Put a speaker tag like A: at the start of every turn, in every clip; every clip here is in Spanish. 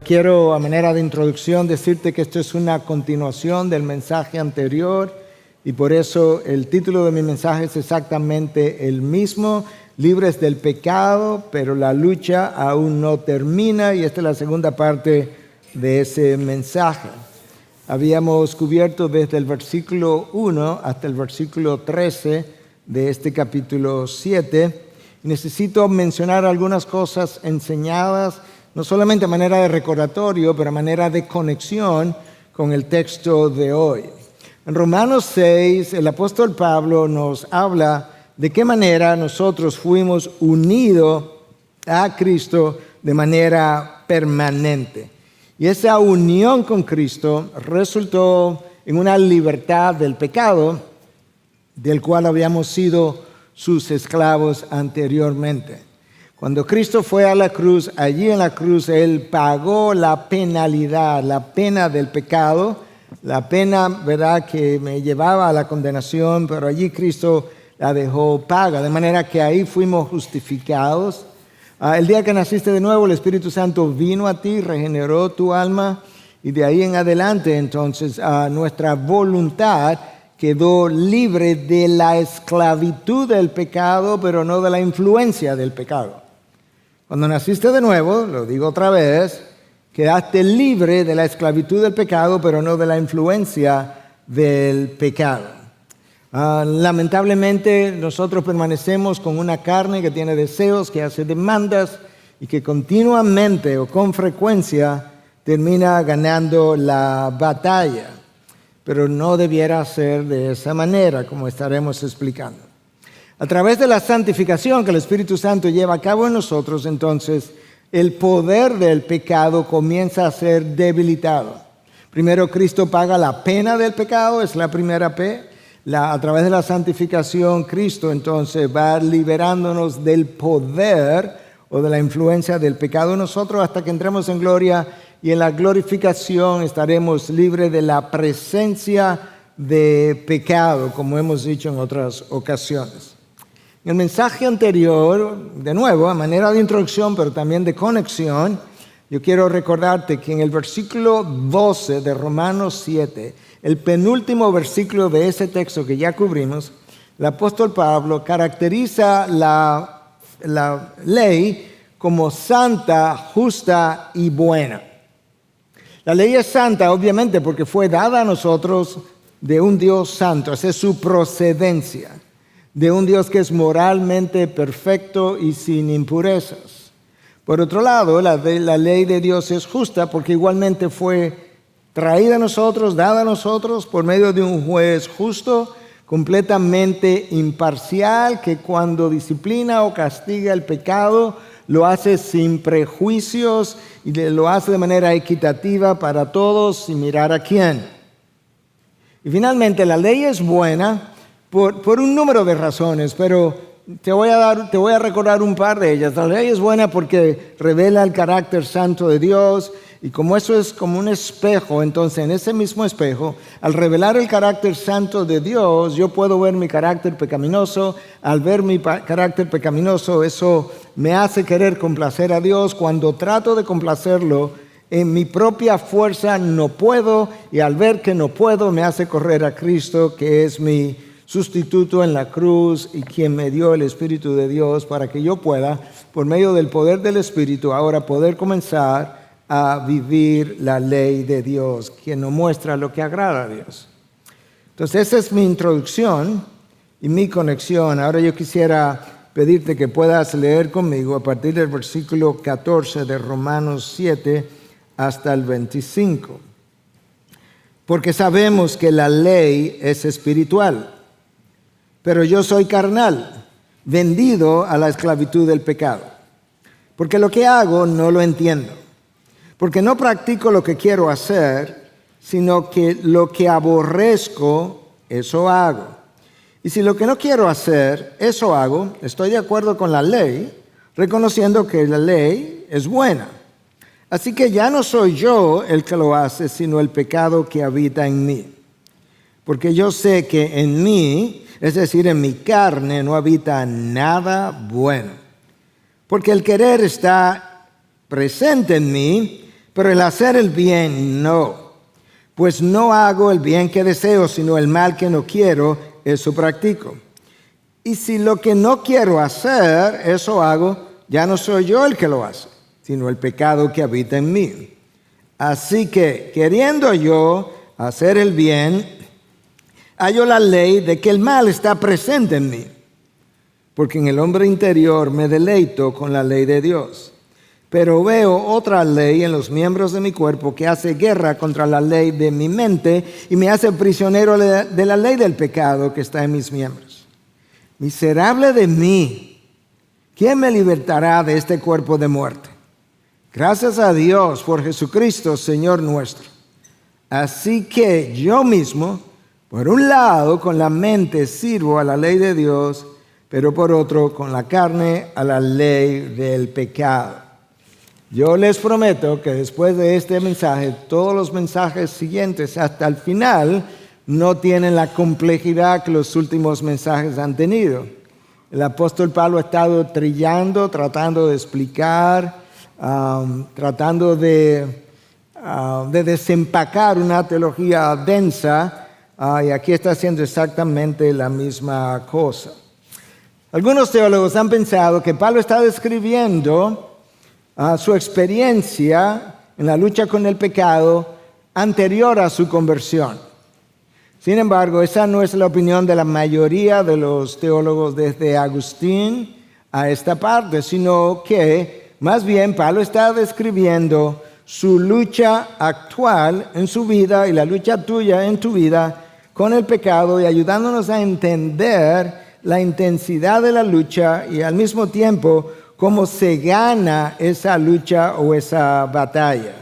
A: Quiero, a manera de introducción, decirte que esto es una continuación del mensaje anterior y por eso el título de mi mensaje es exactamente el mismo, libres del pecado, pero la lucha aún no termina, y esta es la segunda parte de ese mensaje. Habíamos cubierto desde el versículo 1 hasta el versículo 13 de este capítulo 7. Necesito mencionar algunas cosas enseñadas, no solamente a manera de recordatorio, pero a manera de conexión con el texto de hoy. En Romanos 6, el apóstol Pablo nos habla de qué manera nosotros fuimos unidos a Cristo de manera permanente. Y esa unión con Cristo resultó en una libertad del pecado, del cual habíamos sido sus esclavos anteriormente. Cuando Cristo fue a la cruz, allí en la cruz Él pagó la penalidad, la pena del pecado, la pena, ¿verdad?, que me llevaba a la condenación, pero allí Cristo la dejó paga, de manera que ahí fuimos justificados. El día que naciste de nuevo, el Espíritu Santo vino a ti, regeneró tu alma, y de ahí en adelante entonces nuestra voluntad quedó libre de la esclavitud del pecado, pero no de la influencia del pecado. Cuando naciste de nuevo, lo digo otra vez, quedaste libre de la esclavitud del pecado, pero no de la influencia del pecado. Lamentablemente, nosotros permanecemos con una carne que tiene deseos, que hace demandas y que continuamente o con frecuencia termina ganando la batalla. Pero no debiera ser de esa manera, como estaremos explicando. A través de la santificación que el Espíritu Santo lleva a cabo en nosotros, entonces, el poder del pecado comienza a ser debilitado. Primero, Cristo paga la pena del pecado, es la primera P. A través de la santificación, Cristo entonces va liberándonos del poder o de la influencia del pecado en nosotros hasta que entremos en gloria, y en la glorificación estaremos libres de la presencia de pecado, como hemos dicho en otras ocasiones. En el mensaje anterior, de nuevo, a manera de introducción, pero también de conexión, yo quiero recordarte que en el versículo 12 de Romanos 7, el penúltimo versículo de ese texto que ya cubrimos, el apóstol Pablo caracteriza la ley como santa, justa y buena. La ley es santa, obviamente, porque fue dada a nosotros de un Dios santo, esa es su procedencia, de un Dios que es moralmente perfecto y sin impurezas. Por otro lado, la ley de Dios es justa porque igualmente fue traída a nosotros, dada a nosotros por medio de un juez justo, completamente imparcial, que cuando disciplina o castiga el pecado, lo hace sin prejuicios y lo hace de manera equitativa para todos, sin mirar a quién. Y finalmente, la ley es buena por un número de razones, pero te voy a recordar un par de ellas. La ley es buena porque revela el carácter santo de Dios, y como eso es como un espejo, entonces en ese mismo espejo, al revelar el carácter santo de Dios, yo puedo ver mi carácter pecaminoso. Al ver mi carácter pecaminoso, eso me hace querer complacer a Dios. Cuando trato de complacerlo, en mi propia fuerza no puedo, y al ver que no puedo, me hace correr a Cristo, que es mi sustituto en la cruz y quien me dio el Espíritu de Dios para que yo pueda, por medio del poder del Espíritu, ahora poder comenzar a vivir la ley de Dios, quien nos muestra lo que agrada a Dios. Entonces, esa es mi introducción y mi conexión. Ahora yo quisiera pedirte que puedas leer conmigo a partir del versículo 14 de Romanos 7 hasta el 25. Porque sabemos que la ley es espiritual, pero yo soy carnal, vendido a la esclavitud del pecado. Porque lo que hago no lo entiendo. Porque no practico lo que quiero hacer, sino que lo que aborrezco, eso hago. Y si lo que no quiero hacer, eso hago, estoy de acuerdo con la ley, reconociendo que la ley es buena. Así que ya no soy yo el que lo hace, sino el pecado que habita en mí. Porque yo sé que en mí, es decir, en mi carne, no habita nada bueno. Porque el querer está presente en mí, Pero el hacer el bien no. Pues no hago el bien que deseo, sino el mal que no quiero, eso practico. Y si lo que no quiero hacer, eso hago, ya no soy yo el que lo hace, sino el pecado que habita en mí. Así que, queriendo yo hacer el bien, hallo la ley de que el mal está presente en mí. Porque en el hombre interior me deleito con la ley de Dios. Pero veo otra ley en los miembros de mi cuerpo que hace guerra contra la ley de mi mente y me hace prisionero de la ley del pecado que está en mis miembros. Miserable de mí, ¿quién me libertará de este cuerpo de muerte? Gracias a Dios por Jesucristo, Señor nuestro. Así que yo mismo, por un lado, con la mente sirvo a la ley de Dios, pero por otro, con la carne, a la ley del pecado. Yo les prometo que después de este mensaje, todos los mensajes siguientes hasta el final no tienen la complejidad que los últimos mensajes han tenido. El apóstol Pablo ha estado trillando, tratando de explicar, tratando de desempacar una teología densa, y aquí está haciendo exactamente la misma cosa. Algunos teólogos han pensado que Pablo está describiendo su experiencia en la lucha con el pecado anterior a su conversión. Sin embargo, esa no es la opinión de la mayoría de los teólogos desde Agustín a esta parte, sino que más bien Pablo está describiendo su lucha actual en su vida y la lucha tuya en tu vida con el pecado y ayudándonos a entender la intensidad de la lucha y al mismo tiempo cómo se gana esa lucha o esa batalla.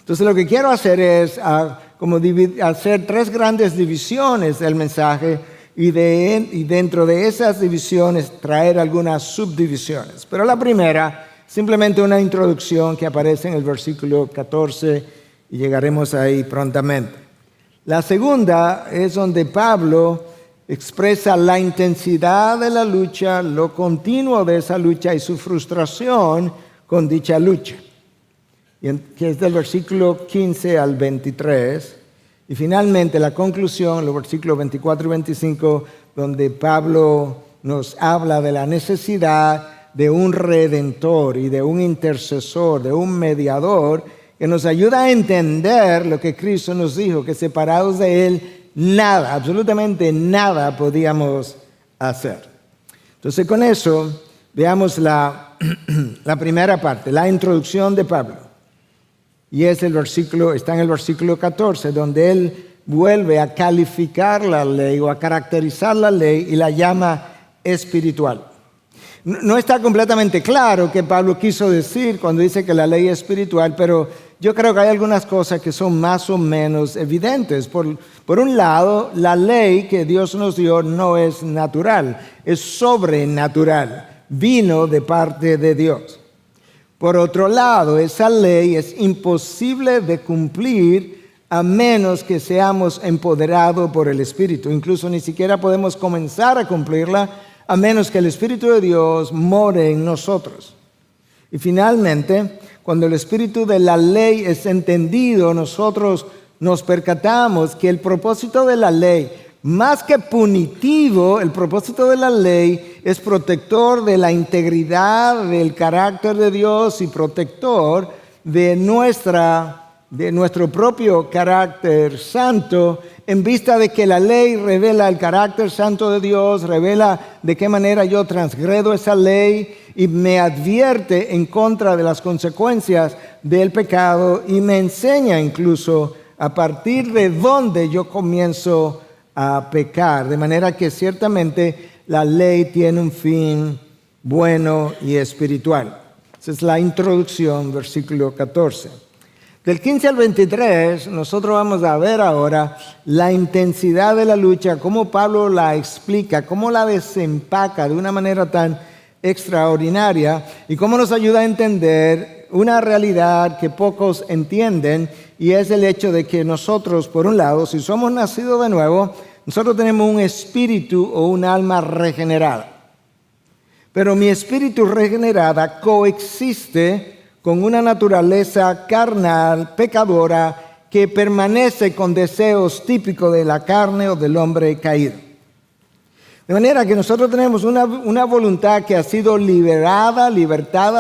A: Entonces lo que quiero hacer es hacer tres grandes divisiones del mensaje y dentro de esas divisiones traer algunas subdivisiones. Pero la primera, simplemente una introducción que aparece en el versículo 14 y llegaremos ahí prontamente. La segunda es donde Pablo expresa la intensidad de la lucha, lo continuo de esa lucha y su frustración con dicha lucha, que es del versículo 15 al 23. Y finalmente la conclusión, los versículos 24 y 25, donde Pablo nos habla de la necesidad de un redentor y de un intercesor, de un mediador, que nos ayuda a entender lo que Cristo nos dijo, que separados de Él, nada, absolutamente nada podíamos hacer. Entonces con eso veamos la primera parte, la introducción de Pablo. Y está en el versículo 14, donde él vuelve a calificar la ley o a caracterizar la ley y la llama espiritual. No está completamente claro qué Pablo quiso decir cuando dice que la ley es espiritual, pero yo creo que hay algunas cosas que son más o menos evidentes. Por un lado, la ley que Dios nos dio no es natural, es sobrenatural, vino de parte de Dios. Por otro lado, esa ley es imposible de cumplir a menos que seamos empoderados por el Espíritu. Incluso ni siquiera podemos comenzar a cumplirla a menos que el Espíritu de Dios more en nosotros. Y finalmente, cuando el espíritu de la ley es entendido, nosotros nos percatamos que el propósito de la ley, más que punitivo, el propósito de la ley es protector de la integridad del carácter de Dios y protector de nuestro propio carácter santo, en vista de que la ley revela el carácter santo de Dios, revela de qué manera yo transgredo esa ley y me advierte en contra de las consecuencias del pecado y me enseña incluso a partir de dónde yo comienzo a pecar. De manera que ciertamente la ley tiene un fin bueno y espiritual. Esa es la introducción, versículo 14. Del 15 al 23, nosotros vamos a ver ahora la intensidad de la lucha, cómo Pablo la explica, cómo la desempaca de una manera tan extraordinaria y cómo nos ayuda a entender una realidad que pocos entienden, y es el hecho de que nosotros, por un lado, si somos nacidos de nuevo, nosotros tenemos un espíritu o un alma regenerada. Pero mi espíritu regenerada coexiste con una naturaleza carnal, pecadora, que permanece con deseos típicos de la carne o del hombre caído. De manera que nosotros tenemos una voluntad que ha sido libertada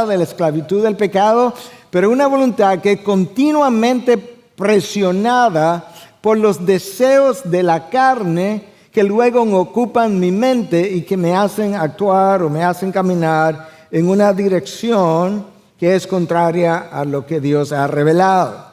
A: de la esclavitud del pecado, pero una voluntad que es continuamente presionada por los deseos de la carne que luego ocupan mi mente y que me hacen actuar o me hacen caminar en una dirección que es contraria a lo que Dios ha revelado.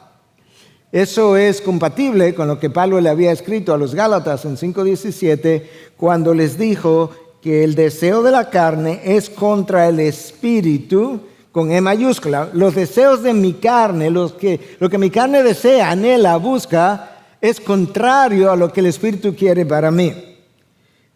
A: Eso es compatible con lo que Pablo le había escrito a los Gálatas en 5:17, cuando les dijo que el deseo de la carne es contra el espíritu, con E mayúscula. Los deseos de mi carne, lo que mi carne desea, anhela, busca, es contrario a lo que el espíritu quiere para mí.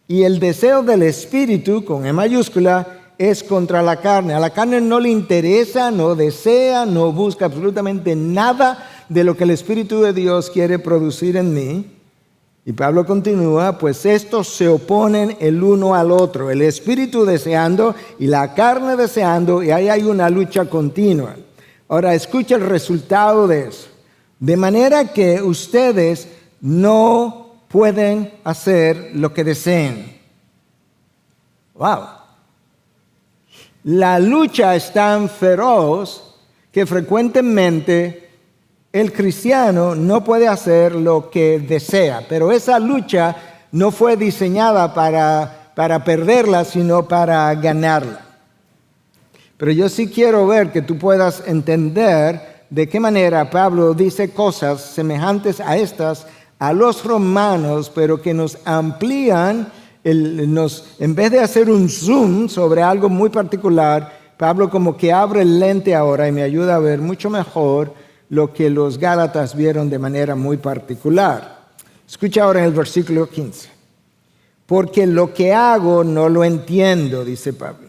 A: Y el deseo del espíritu, con E mayúscula, es contra la carne. A la carne no le interesa, no desea, no busca absolutamente nada de lo que el Espíritu de Dios quiere producir en mí. Y Pablo continúa, pues estos se oponen el uno al otro, el espíritu deseando y la carne deseando, y ahí hay una lucha continua. Ahora escucha el resultado de eso. De manera que ustedes no pueden hacer lo que deseen. ¡Wow! La lucha es tan feroz que frecuentemente el cristiano no puede hacer lo que desea, pero esa lucha no fue diseñada para perderla, sino para ganarla. Pero yo sí quiero ver que tú puedas entender de qué manera Pablo dice cosas semejantes a estas a los romanos, pero que nos amplían, en vez de hacer un zoom sobre algo muy particular, Pablo como que abre el lente ahora y me ayuda a ver mucho mejor lo que los Gálatas vieron de manera muy particular. Escucha ahora en el versículo 15. Porque lo que hago no lo entiendo, dice Pablo.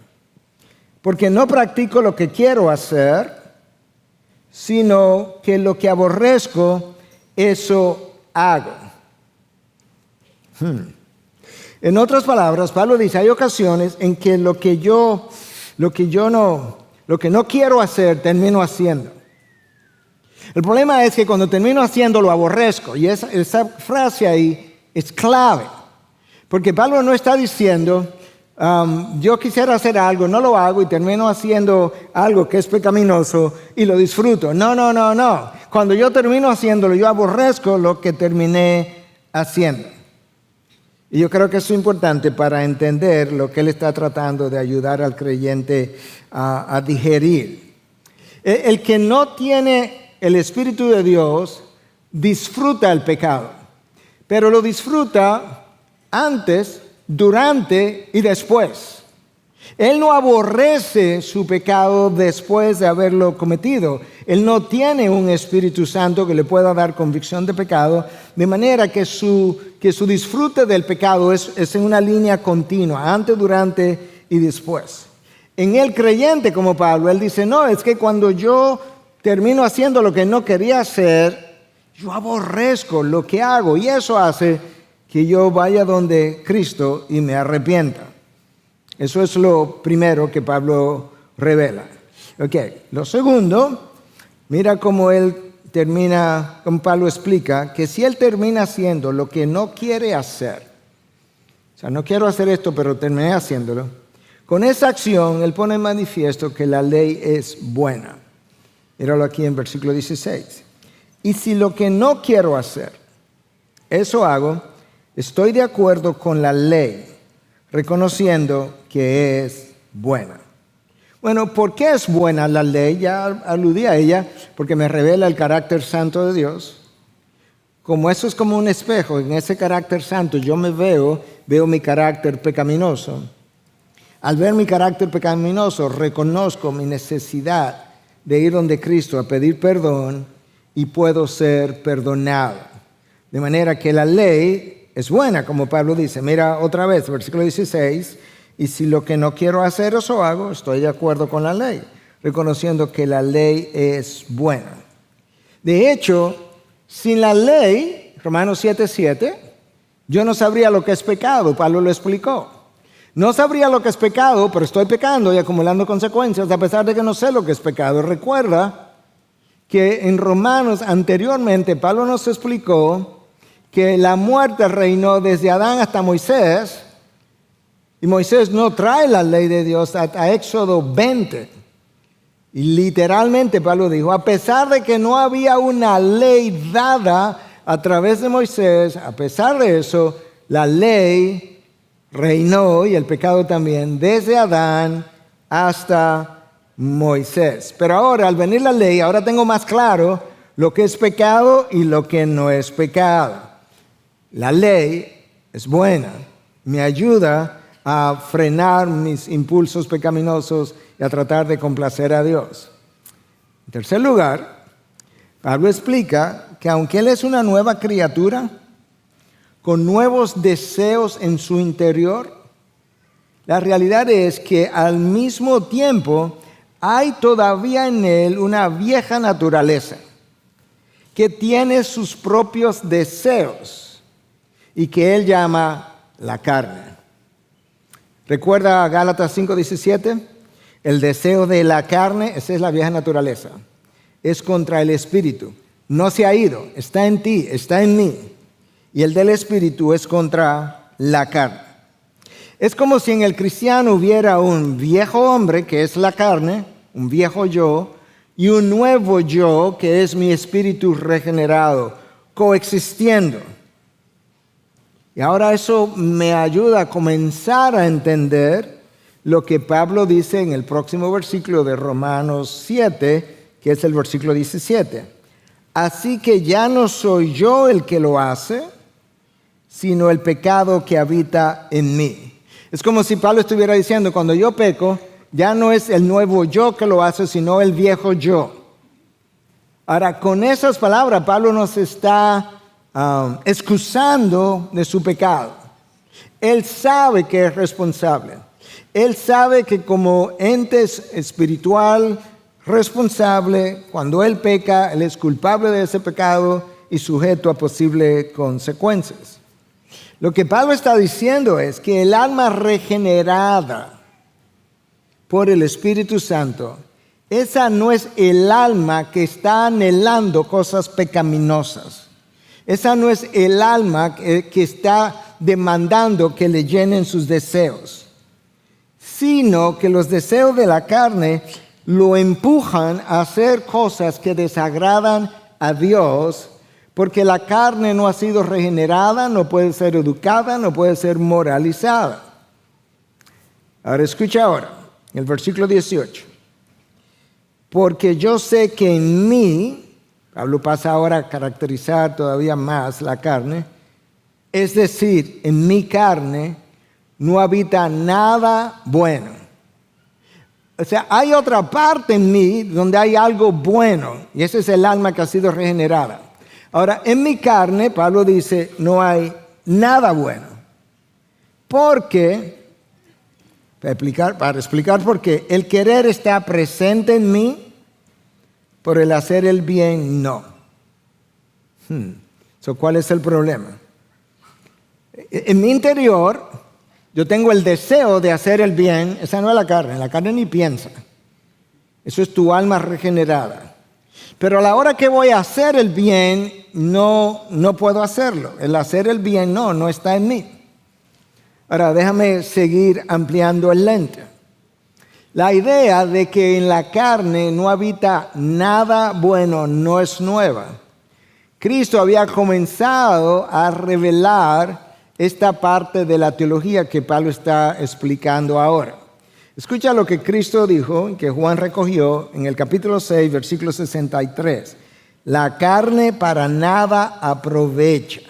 A: Porque no practico lo que quiero hacer, sino que lo que aborrezco, eso hago. En otras palabras, Pablo dice, hay ocasiones en que lo que no quiero hacer, termino haciendo. El problema es que cuando termino haciendo lo aborrezco, y esa frase ahí es clave, porque Pablo no está diciendo, yo quisiera hacer algo, no lo hago y termino haciendo algo que es pecaminoso y lo disfruto. No. Cuando yo termino haciéndolo, yo aborrezco lo que terminé haciendo. Y yo creo que eso es importante para entender lo que él está tratando de ayudar al creyente a digerir. El que no tiene el Espíritu de Dios disfruta el pecado, pero lo disfruta antes, durante y después. Él no aborrece su pecado después de haberlo cometido. Él no tiene un Espíritu Santo que le pueda dar convicción de pecado, de manera que su disfrute del pecado es en una línea continua, antes, durante y después. En el creyente como Pablo, él dice, no, es que cuando yo termino haciendo lo que no quería hacer, yo aborrezco lo que hago, y eso hace que yo vaya donde Cristo y me arrepienta. Eso es lo primero que Pablo revela. Lo segundo, mira cómo él termina, como Pablo explica, que si él termina haciendo lo que no quiere hacer, o sea, no quiero hacer esto, pero terminé haciéndolo, con esa acción él pone en manifiesto que la ley es buena. Míralo aquí en versículo 16. Y si lo que no quiero hacer, eso hago, estoy de acuerdo con la ley, reconociendo que es buena. Bueno, ¿por qué es buena la ley? Ya aludí a ella, porque me revela el carácter santo de Dios. Como eso es como un espejo, en ese carácter santo yo me veo mi carácter pecaminoso. Al ver mi carácter pecaminoso, reconozco mi necesidad de ir donde Cristo a pedir perdón y puedo ser perdonado. De manera que la ley es buena, como Pablo dice. Mira otra vez, versículo 16. Y si lo que no quiero hacer, eso hago, estoy de acuerdo con la ley, reconociendo que la ley es buena. De hecho, sin la ley, Romanos 7:7, yo no sabría lo que es pecado, Pablo lo explicó. No sabría lo que es pecado, pero estoy pecando y acumulando consecuencias a pesar de que no sé lo que es pecado. Recuerda que en Romanos anteriormente Pablo nos explicó que la muerte reinó desde Adán hasta Moisés, y Moisés no trae la ley de Dios hasta Éxodo 20. Y literalmente Pablo dijo, a pesar de que no había una ley dada a través de Moisés, a pesar de eso, la ley reinó y el pecado también desde Adán hasta Moisés. Pero ahora, al venir la ley, ahora tengo más claro lo que es pecado y lo que no es pecado. La ley es buena, me ayuda a frenar mis impulsos pecaminosos y a tratar de complacer a Dios. En tercer lugar, Pablo explica que aunque él es una nueva criatura, con nuevos deseos en su interior, la realidad es que al mismo tiempo hay todavía en él una vieja naturaleza que tiene sus propios deseos y que él llama la carne. ¿Recuerda Gálatas 5:17? El deseo de la carne, esa es la vieja naturaleza, es contra el espíritu. No se ha ido, está en ti, está en mí. Y el del espíritu es contra la carne. Es como si en el cristiano hubiera un viejo hombre, que es la carne, un viejo yo, y un nuevo yo, que es mi espíritu regenerado, coexistiendo. Y ahora eso me ayuda a comenzar a entender lo que Pablo dice en el próximo versículo de Romanos 7, que es el versículo 17. Así que ya no soy yo el que lo hace, sino el pecado que habita en mí. Es como si Pablo estuviera diciendo, cuando yo peco, ya no es el nuevo yo que lo hace, sino el viejo yo. Ahora, con esas palabras, Pablo nos está excusando de su pecado. Él sabe que es responsable. Él sabe que como ente espiritual responsable, cuando él peca, él es culpable de ese pecado y sujeto a posibles consecuencias. Lo que Pablo está diciendo es que el alma regenerada por el Espíritu Santo, esa no es el alma que está anhelando cosas pecaminosas. Esa no es el alma que está demandando que le llenen sus deseos, sino que los deseos de la carne lo empujan a hacer cosas que desagradan a Dios, porque la carne no ha sido regenerada, no puede ser educada, no puede ser moralizada. Ahora escucha ahora, el versículo 18. Porque yo sé que en mí, Pablo pasa ahora a caracterizar todavía más la carne, es decir, en mi carne no habita nada bueno. O sea, hay otra parte en mí donde hay algo bueno, y ese es el alma que ha sido regenerada. Ahora, en mi carne, Pablo dice, no hay nada bueno. Porque, para explicar por qué, el querer está presente en mí, por el hacer el bien, no. ¿Cuál es el problema? En mi interior, yo tengo el deseo de hacer el bien. Esa no es la carne ni piensa. Eso es tu alma regenerada. Pero a la hora que voy a hacer el bien, no puedo hacerlo. El hacer el bien no está en mí. Ahora, déjame seguir ampliando el lente. La idea de que en la carne no habita nada bueno no es nueva. Cristo había comenzado a revelar esta parte de la teología que Pablo está explicando ahora. Escucha lo que Cristo dijo, que Juan recogió en el capítulo 6, versículo 63. La carne para nada aprovecha.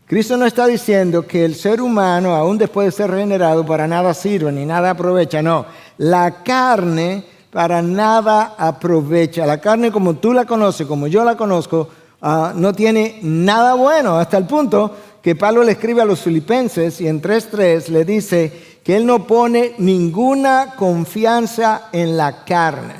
A: Cristo no está diciendo que el ser humano, aún después de ser regenerado, para nada sirve ni nada aprovecha. No, la carne para nada aprovecha. La carne como tú la conoces, como yo la conozco, no tiene nada bueno, hasta el punto que Pablo le escribe a los filipenses y en 3:3 le dice que él no pone ninguna confianza en la carne.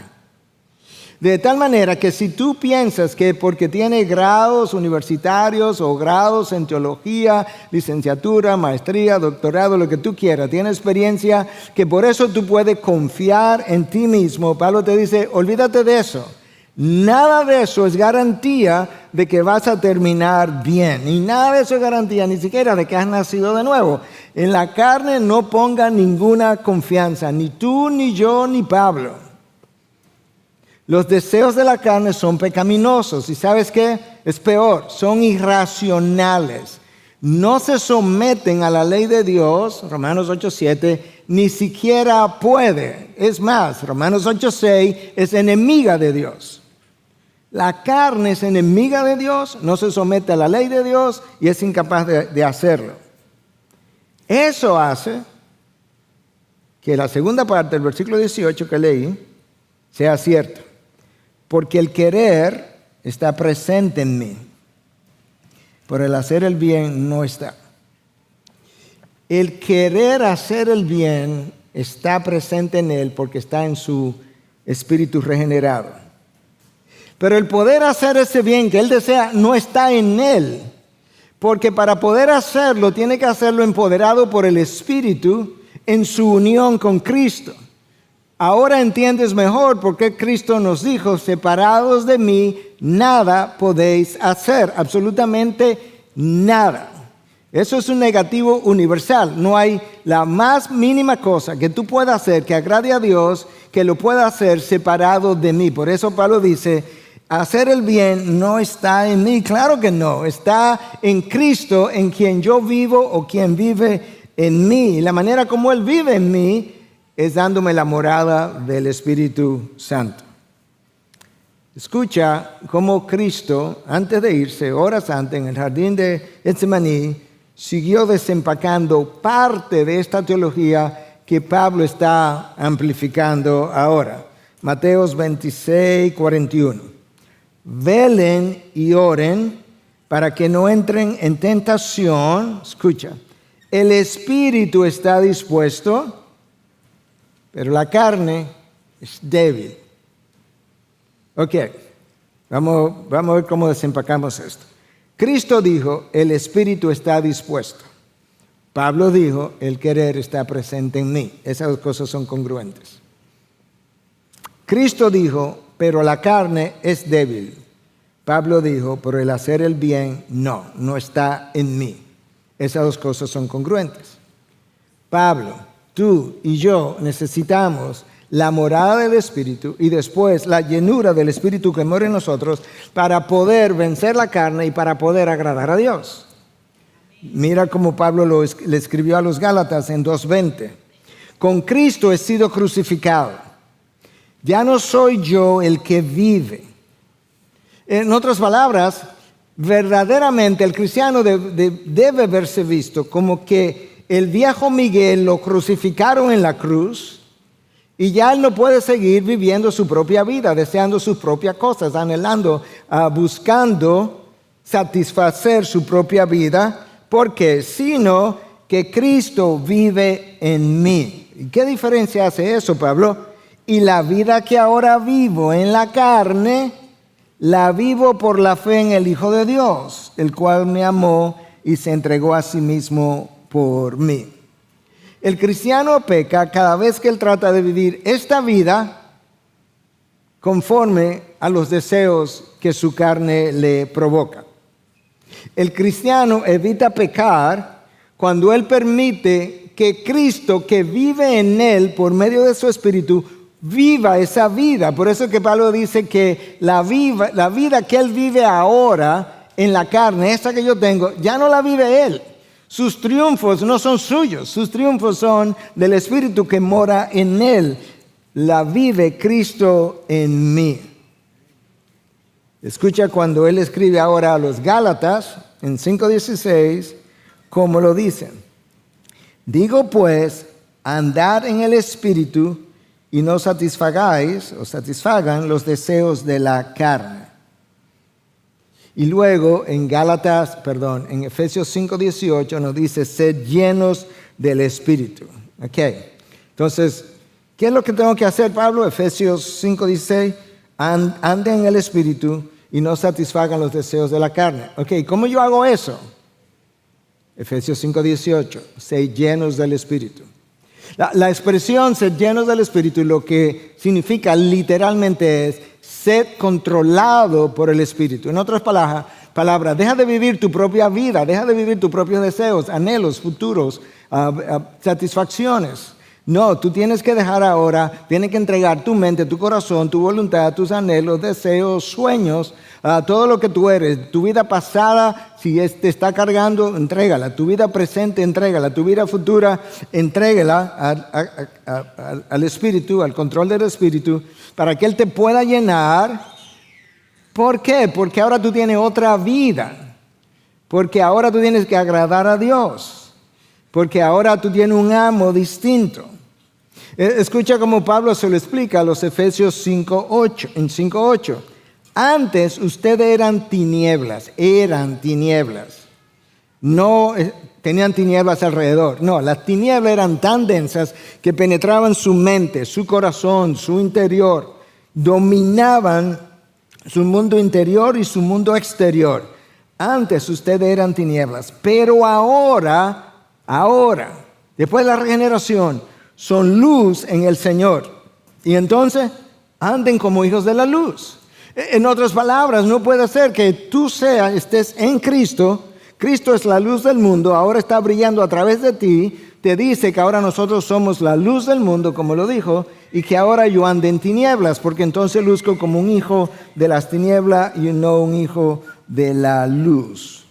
A: De tal manera que si tú piensas que porque tienes grados universitarios o grados en teología, licenciatura, maestría, doctorado, lo que tú quieras, tienes experiencia, que por eso tú puedes confiar en ti mismo, Pablo te dice, olvídate de eso. Nada de eso es garantía de que vas a terminar bien. Y nada de eso es garantía ni siquiera de que has nacido de nuevo. En la carne no ponga ninguna confianza, ni tú, ni yo, ni Pablo. Los deseos de la carne son pecaminosos. ¿Y sabes qué? Es peor, son irracionales. No se someten a la ley de Dios, Romanos 8:7, ni siquiera puede. Es más, Romanos 8:6 es enemiga de Dios. La carne es enemiga de Dios, no se somete a la ley de Dios y es incapaz de hacerlo. Eso hace que la segunda parte del versículo 18 que leí sea cierta. Porque el querer está presente en mí, pero el hacer el bien no está. El querer hacer el bien está presente en él porque está en su espíritu regenerado. Pero el poder hacer ese bien que él desea no está en él. Porque para poder hacerlo, tiene que hacerlo empoderado por el Espíritu en su unión con Cristo. Ahora entiendes mejor por qué Cristo nos dijo, separados de mí, nada podéis hacer, absolutamente nada. Eso es un negativo universal. No hay la más mínima cosa que tú puedas hacer que agrade a Dios, que lo pueda hacer separado de mí. Por eso Pablo dice, hacer el bien no está en mí. Claro que no, está en Cristo, en quien yo vivo o quien vive en mí. Y la manera como Él vive en mí es dándome la morada del Espíritu Santo. Escucha cómo Cristo, antes de irse, horas antes, en el jardín de Getsemaní, siguió desempacando parte de esta teología que Pablo está amplificando ahora. Mateos 26:41. Velen y oren para que no entren en tentación. Escucha, el espíritu está dispuesto, pero la carne es débil. Ok, vamos a ver cómo desempacamos esto. Cristo dijo, el espíritu está dispuesto. Pablo dijo, el querer está presente en mí. Esas dos cosas son congruentes. Cristo dijo, pero la carne es débil. Pablo dijo, pero el hacer el bien no está en mí. Esas dos cosas son congruentes. Pablo, tú y yo necesitamos la morada del Espíritu y después la llenura del Espíritu que mora en nosotros para poder vencer la carne y para poder agradar a Dios. Mira cómo Pablo le escribió a los Gálatas en 2:20. Con Cristo he sido crucificado. Ya no soy yo el que vive. En otras palabras, verdaderamente el cristiano debe verse visto como que el viejo Miguel lo crucificaron en la cruz y ya él no puede seguir viviendo su propia vida, deseando sus propias cosas, anhelando, buscando satisfacer su propia vida, porque sino que Cristo vive en mí. ¿Y qué diferencia hace eso, Pablo? Y la vida que ahora vivo en la carne, la vivo por la fe en el Hijo de Dios, el cual me amó y se entregó a sí mismo por mí. El cristiano peca cada vez que él trata de vivir esta vida conforme a los deseos que su carne le provoca. El cristiano evita pecar cuando él permite que Cristo, que vive en él por medio de su Espíritu, viva esa vida. Por eso que Pablo dice que la vida que él vive ahora en la carne, esa que yo tengo, ya no la vive él. Sus triunfos no son suyos, sus triunfos son del Espíritu que mora en él. La vive Cristo en mí. Escucha cuando él escribe ahora a los Gálatas en 5:16, como lo dicen. Digo pues, andad en el Espíritu y no satisfagan los deseos de la carne. Y luego en Efesios 5:18 nos dice, sed llenos del Espíritu. Ok, entonces, ¿qué es lo que tengo que hacer, Pablo? Efesios 5:16, anden en el Espíritu y no satisfagan los deseos de la carne. Ok, ¿cómo yo hago eso? Efesios 5:18, sed llenos del Espíritu. La expresión sed llenos del Espíritu lo que significa literalmente es sed controlado por el Espíritu. En otras palabras, deja de vivir tu propia vida, deja de vivir tus propios deseos, anhelos, futuros, satisfacciones. No, tú tienes que dejar ahora, tienes que entregar tu mente, tu corazón, tu voluntad, tus anhelos, deseos, sueños, todo lo que tú eres. Tu vida pasada, si te está cargando, entrégala. Tu vida presente, entrégala. Tu vida futura, entrégala al Espíritu, al control del Espíritu, para que Él te pueda llenar. ¿Por qué? Porque ahora tú tienes otra vida. Porque ahora tú tienes que agradar a Dios. Porque ahora tú tienes un amo distinto. Escucha cómo Pablo se lo explica a los Efesios 5:8. En 5:8. Antes ustedes eran tinieblas. No tenían tinieblas alrededor. No, las tinieblas eran tan densas que penetraban su mente, su corazón, su interior. Dominaban su mundo interior y su mundo exterior. Antes ustedes eran tinieblas, pero ahora, después de la regeneración, son luz en el Señor. Y entonces, anden como hijos de la luz. En otras palabras, no puede ser que tú estés en Cristo. Cristo es la luz del mundo, ahora está brillando a través de ti. Te dice que ahora nosotros somos la luz del mundo, como lo dijo, y que ahora yo ande en tinieblas, porque entonces luzco como un hijo de las tinieblas y no un hijo de la luz.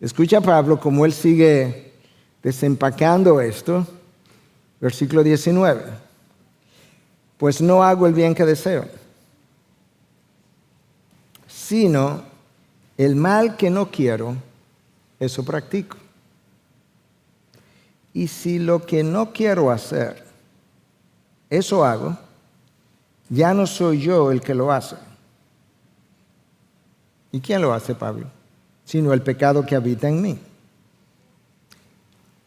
A: Escucha a Pablo como él sigue desempacando esto. Versículo 19. Pues no hago el bien que deseo, sino el mal que no quiero, eso practico. Y si lo que no quiero hacer, eso hago, ya no soy yo el que lo hace. ¿Y quién lo hace, Pablo? Sino el pecado que habita en mí.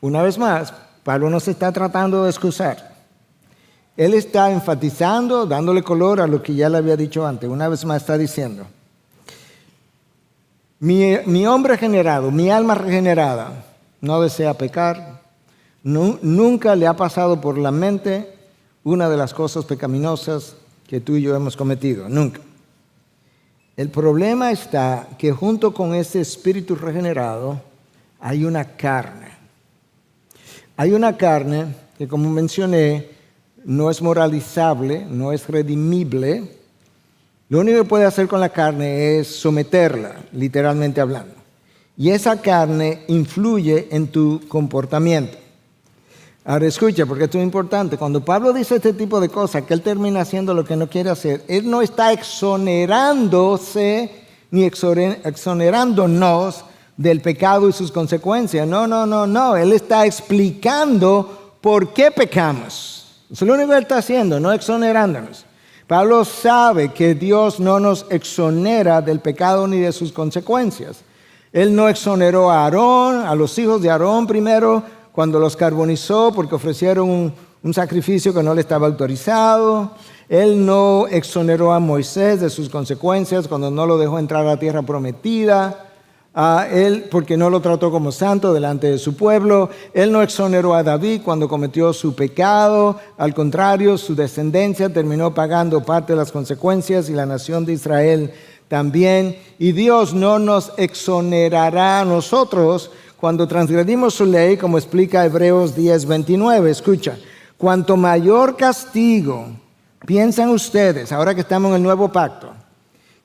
A: Una vez más, Pablo no se está tratando de excusar. Él está enfatizando, dándole color a lo que ya le había dicho antes. Una vez más está diciendo, mi hombre regenerado, mi alma regenerada, no desea pecar. Nunca le ha pasado por la mente una de las cosas pecaminosas que tú y yo hemos cometido. Nunca. El problema está que junto con ese espíritu regenerado hay una carne. Hay una carne que, como mencioné, no es moralizable, no es redimible. Lo único que puede hacer con la carne es someterla, literalmente hablando. Y esa carne influye en tu comportamiento. Ahora escucha, porque esto es importante. Cuando Pablo dice este tipo de cosas, que él termina haciendo lo que no quiere hacer, él no está exonerándose ni exonerándonos del pecado y sus consecuencias. No. Él está explicando por qué pecamos. Eso es lo único que él está haciendo, no exonerándonos. Pablo sabe que Dios no nos exonera del pecado ni de sus consecuencias. Él no exoneró a Aarón, a los hijos de Aarón primero, cuando los carbonizó porque ofrecieron un sacrificio que no le estaba autorizado. Él no exoneró a Moisés de sus consecuencias cuando no lo dejó entrar a la tierra prometida. Él, porque no lo trató como santo delante de su pueblo. Él no exoneró a David cuando cometió su pecado. Al contrario, su descendencia terminó pagando parte de las consecuencias y la nación de Israel también. Y Dios no nos exonerará a nosotros cuando transgredimos su ley, como explica Hebreos 10:29. Escucha, cuanto mayor castigo piensan ustedes, ahora que estamos en el nuevo pacto,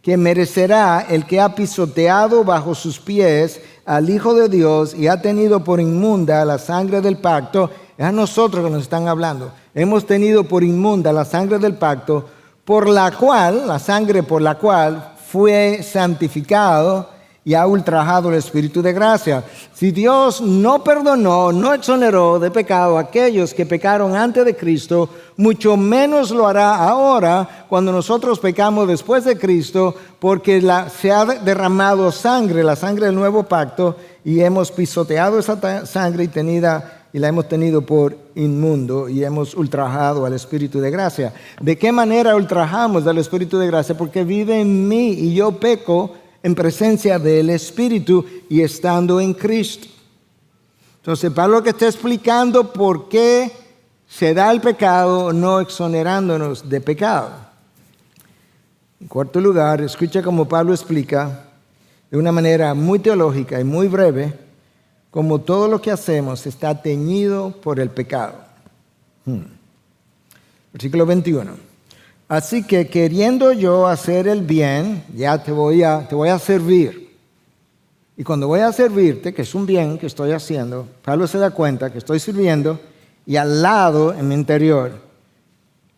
A: que merecerá el que ha pisoteado bajo sus pies al Hijo de Dios y ha tenido por inmunda la sangre del pacto. Es a nosotros que nos están hablando. Hemos tenido por inmunda la sangre del pacto, la sangre por la cual fue santificado y ha ultrajado el Espíritu de gracia. Si Dios no perdonó, no exoneró de pecado a aquellos que pecaron antes de Cristo, mucho menos lo hará ahora cuando nosotros pecamos después de Cristo, porque se ha derramado sangre, la sangre del nuevo pacto, y hemos pisoteado esa sangre y y la hemos tenido por inmundo y hemos ultrajado al Espíritu de gracia. ¿De qué manera ultrajamos al Espíritu de gracia? Porque vive en mí y yo peco en presencia del Espíritu y estando en Cristo. Entonces, Pablo que está explicando por qué se da el pecado, no exonerándonos de pecado. En cuarto lugar, escucha cómo Pablo explica de una manera muy teológica y muy breve cómo todo lo que hacemos está teñido por el pecado. Versículo 21. Así que queriendo yo hacer el bien, ya te voy a servir. Y cuando voy a servirte, que es un bien que estoy haciendo, Pablo se da cuenta que estoy sirviendo y al lado, en mi interior,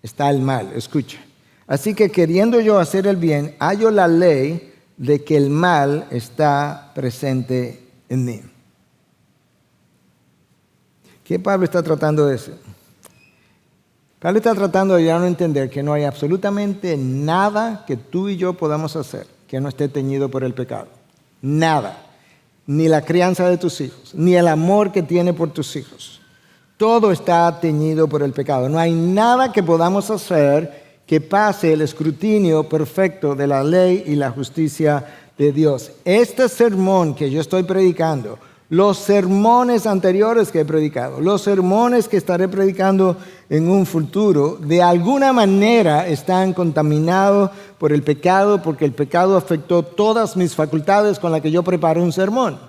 A: está el mal. Escucha. Así que queriendo yo hacer el bien, hallo la ley de que el mal está presente en mí. ¿Qué Pablo está tratando de decir? Pablo está tratando de ayudarnos a entender que no hay absolutamente nada que tú y yo podamos hacer que no esté teñido por el pecado. Nada. Ni la crianza de tus hijos, ni el amor que tiene por tus hijos. Todo está teñido por el pecado. No hay nada que podamos hacer que pase el escrutinio perfecto de la ley y la justicia de Dios. Este sermón que yo estoy predicando, los sermones anteriores que he predicado, los sermones que estaré predicando en un futuro, de alguna manera están contaminados por el pecado, porque el pecado afectó todas mis facultades con las que yo preparo un sermón.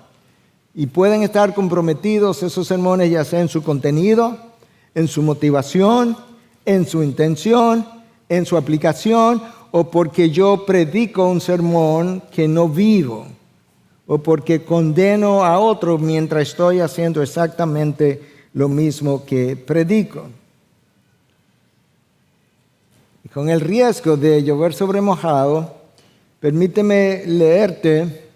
A: Y pueden estar comprometidos esos sermones ya sea en su contenido, en su motivación, en su intención, en su aplicación, o porque yo predico un sermón que no vivo, o porque condeno a otro mientras estoy haciendo exactamente lo mismo que predico. Y con el riesgo de llover sobre mojado, permíteme leerte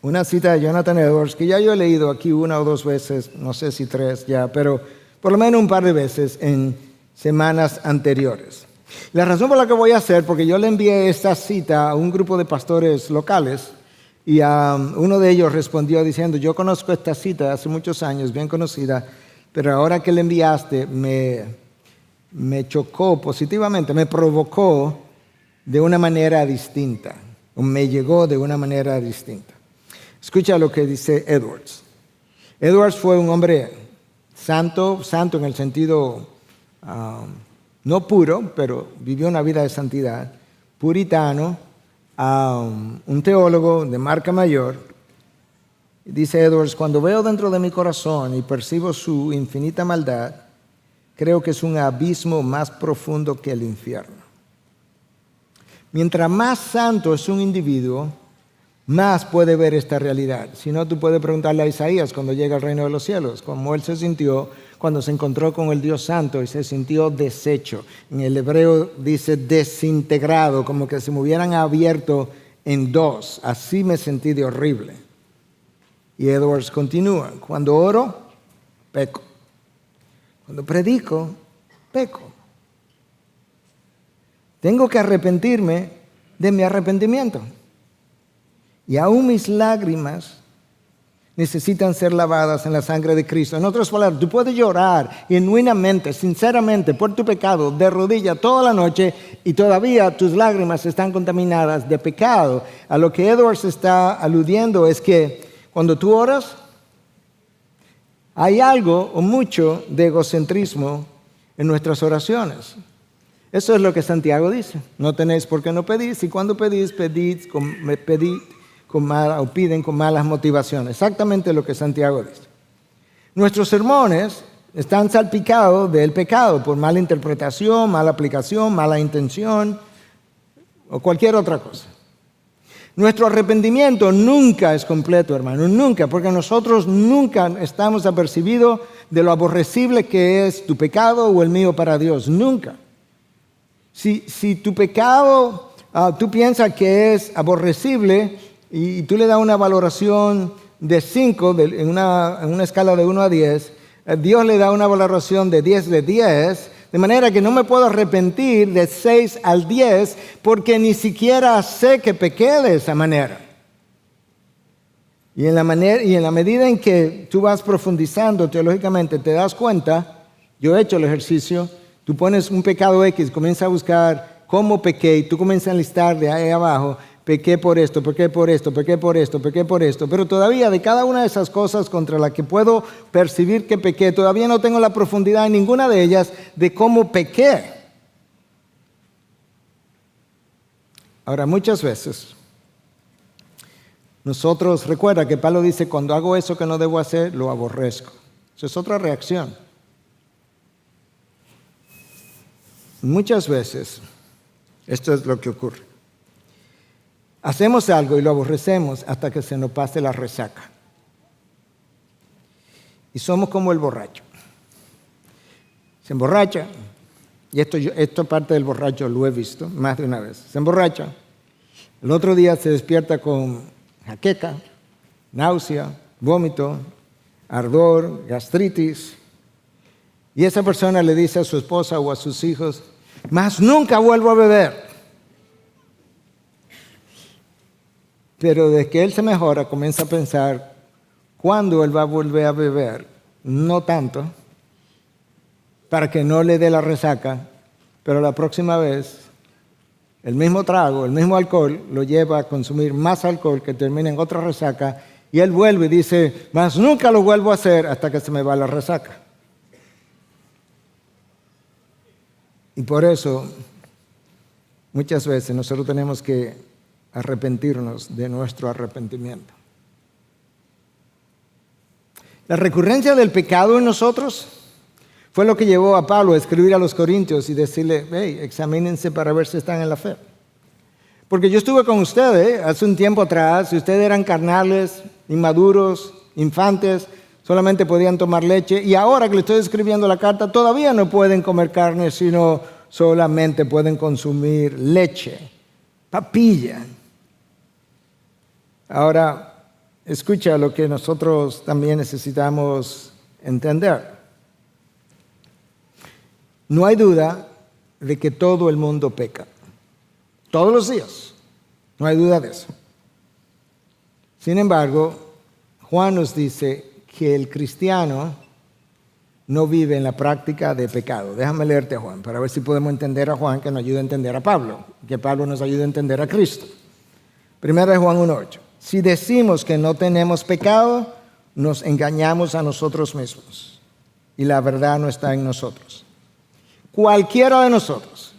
A: una cita de Jonathan Edwards, que ya yo he leído aquí una o dos veces, no sé si tres ya, pero por lo menos un par de veces en semanas anteriores. La razón por la que voy a hacer, porque yo le envié esta cita a un grupo de pastores locales, y uno de ellos respondió diciendo, yo conozco esta cita hace muchos años, bien conocida, pero ahora que la enviaste me chocó positivamente, me provocó de una manera distinta, o me llegó de una manera distinta. Escucha lo que dice Edwards. Edwards fue un hombre santo en el sentido no puro, pero vivió una vida de santidad, puritano, un teólogo de marca mayor. Dice Edwards, cuando veo dentro de mi corazón y percibo su infinita maldad, creo que es un abismo más profundo que el infierno. Mientras más santo es un individuo, más puede ver esta realidad. Si no, tú puedes preguntarle a Isaías cuando llega al reino de los cielos, cómo él se sintió cuando se encontró con el Dios Santo y se sintió deshecho. En el hebreo dice desintegrado, como que se me hubieran abierto en dos. Así me sentí de horrible. Y Edwards continúa, cuando oro, peco. Cuando predico, peco. Tengo que arrepentirme de mi arrepentimiento. Y aún mis lágrimas necesitan ser lavadas en la sangre de Cristo. En otras palabras, tú puedes llorar genuinamente, sinceramente, por tu pecado, de rodillas toda la noche, y todavía tus lágrimas están contaminadas de pecado. A lo que Edwards está aludiendo es que cuando tú oras, hay algo o mucho de egocentrismo en nuestras oraciones. Eso es lo que Santiago dice. No tenéis por qué no pedís, y cuando pedís, piden con malas motivaciones. Exactamente lo que Santiago dice. Nuestros sermones están salpicados del pecado por mala interpretación, mala aplicación, mala intención o cualquier otra cosa. Nuestro arrepentimiento nunca es completo, hermano, nunca, porque nosotros nunca estamos apercibidos de lo aborrecible que es tu pecado o el mío para Dios, nunca. Si tu pecado, tú piensas que es aborrecible y tú le das una valoración de 5 en una escala de 1 a 10, Dios le da una valoración de 10 de 10, de manera que no me puedo arrepentir de 6 al 10 porque ni siquiera sé que pequé de esa manera. Y en la medida en que tú vas profundizando teológicamente, te das cuenta, yo he hecho el ejercicio, tú pones un pecado X, comienzas a buscar cómo pequé, y tú comienzas a enlistar de ahí abajo, pequé por esto, pequé por esto, pequé por esto, pequé por esto, pero todavía de cada una de esas cosas contra las que puedo percibir que pequé, todavía no tengo la profundidad en ninguna de ellas de cómo pequé. Ahora, muchas veces, nosotros, recuerda que Pablo dice, cuando hago eso que no debo hacer, lo aborrezco. Esa es otra reacción. Muchas veces, esto es lo que ocurre. Hacemos algo y lo aborrecemos hasta que se nos pase la resaca. Y somos como el borracho. Se emborracha, y esto parte del borracho lo he visto más de una vez. Se emborracha, el otro día se despierta con jaqueca, náusea, vómito, ardor, gastritis. Y esa persona le dice a su esposa o a sus hijos, más nunca vuelvo a beber. Pero desde que él se mejora, comienza a pensar, ¿cuándo él va a volver a beber? No tanto, para que no le dé la resaca, pero la próxima vez, el mismo trago, el mismo alcohol, lo lleva a consumir más alcohol que termina en otra resaca, y él vuelve y dice, más nunca lo vuelvo a hacer hasta que se me va la resaca. Y por eso, muchas veces nosotros tenemos que arrepentirnos de nuestro arrepentimiento. La recurrencia del pecado en nosotros fue lo que llevó a Pablo a escribir a los Corintios y decirle, hey, examínense para ver si están en la fe. Porque yo estuve con ustedes hace un tiempo atrás, y ustedes eran carnales, inmaduros, infantes, solamente podían tomar leche, y ahora que le estoy escribiendo la carta, todavía no pueden comer carne, sino solamente pueden consumir leche, papilla. Ahora, escucha lo que nosotros también necesitamos entender. No hay duda de que todo el mundo peca. Todos los días. No hay duda de eso. Sin embargo, Juan nos dice que el cristiano no vive en la práctica de pecado. Déjame leerte a Juan para ver si podemos entender a Juan, que nos ayude a entender a Pablo, que Pablo nos ayude a entender a Cristo. Primera de Juan 1:8. Si decimos que no tenemos pecado, nos engañamos a nosotros mismos y la verdad no está en nosotros. Cualquiera de nosotros